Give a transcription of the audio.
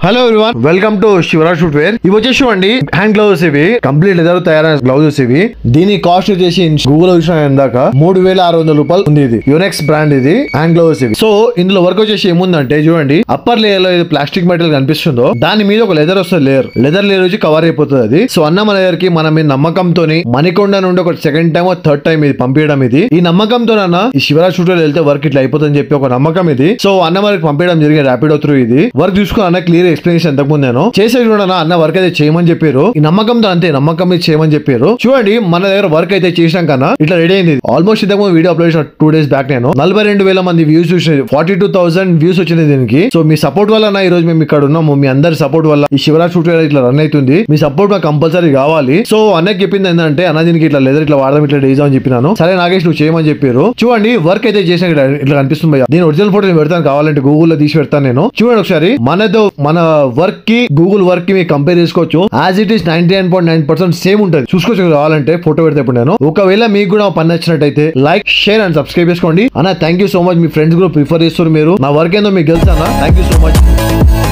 Hello everyone, welcome to Shivraj footwear. ఇవి వచ్చేసి అండి హ్యాండ్ గ్లౌజెస్. ఇవి కంప్లీట్ లెదర్ తయారైన గ్లౌజెస్. ఇవి దీని కాస్ట్ వచ్చేసి గూగుల్ చూసిన ఇందాక 3600 రూపాయలు ఉంది. ఇది యునెక్స్ బ్రాండ్. ఇది హ్యాండ్ గ్లౌజెస్. ఇవి సో ఇందులో వర్క్ వచ్చేసి ఏముందంటే చూడండి, అప్పర్ లేయర్ లో ఇది ప్లాస్టిక్ మెటీరియల్ కనిపిస్తుందో దాని మీద ఒక లెదర్ వస్తుంది. లెదర్ లేయర్ వచ్చి కవర్ అయిపోతుంది. అది సో అన్న మన దగ్గరికి మన మీద నమ్మకంతో మణికొండ నుండి ఒక సెకండ్ టైం థర్డ్ టైం ఇది పంపించడం. ఇది ఈ నమ్మకంతో అన్న ఈ శివరాజ్ ఫుట్వేర్ వెళ్తే వర్క్ ఇట్లా అయిపోతుందని చెప్పి ఒక నమ్మకం ఇది. సో అన్న మనకి పంపించడం జరిగింది ర్యాపిడో త్రూ. ఇది వర్క్ చూసుకుని అన్న క్లియర్ ఎక్స్ప్లెనేషన్ ఎంతకు ముందు నేను చేసే చూడన్నా అన్న వర్క్ అయితే చేయమని చెప్పారు. ఈ నమ్మకంతో అంతే నమ్మకం మీద చేయమని చెప్పారు. చూడండి మన దగ్గర వర్క్ అయితే చేసినాం కన్నా ఇట్లా రెడీ అయింది. ఆల్మోస్ట్ ఇంతకు వీడియో అప్లోడ్ చేసిన 2 days బ్యాక్ నేను 42,000 మంది వ్యూస్ చూసి 42,000 వ్యూస్ వచ్చింది దీనికి. సో మీ సపోర్ట్ వల్ల ఈ రోజు మేము ఇక్కడ ఉన్నాము. మీ అందరి సపోర్ట్ వల్ల ఈ శివరాజ్ ఫుట్వేర్ ఇట్లా రన్ అవుతుంది. మీ సపోర్ట్ మాకు కంపల్సరీ కావాలి. సో అన్నకి చెప్పింది ఏంటంటే అన్న దీనికి ఇట్లా లెదర్ ఇట్లా వాడదాం ఇట్లా డేస్ అని చెప్పినాను. సరే నాగేష్ నువ్వు చేయమని చెప్పారు. చూడండి వర్క్ అయితే చేసిన ఇట్లా కనిపిస్తుంది. దీని ఒరిజినల్ ఫోటో నేను పెడతాను, కావాలంటే గూగుల్ లో తీసి పెడతాను నేను. చూడండి ఒకసారి మన వర్క్ కి గూగుల్ వర్క్ కి మీరు కంపేర్ చేసుకోవచ్చు. యాజ్ ఇట్ ఈస్ 99.9% సేమ్ ఉంటుంది. చూసుకోవచ్చు కావాలంటే ఫోటో పెడితే. ఇప్పుడు నేను ఒకవేళ మీకు కూడా పని నచ్చినట్టయితే లైక్, షేర్ అండ్ సబ్స్క్రైబ్ చేసుకోండి అన్న. Thank you so much. Me friends కూడా ప్రిఫర్ చేస్తారు మీరు. నా వర్క్ ఏందో మీకు తెలుసా అన్న. Thank you so much.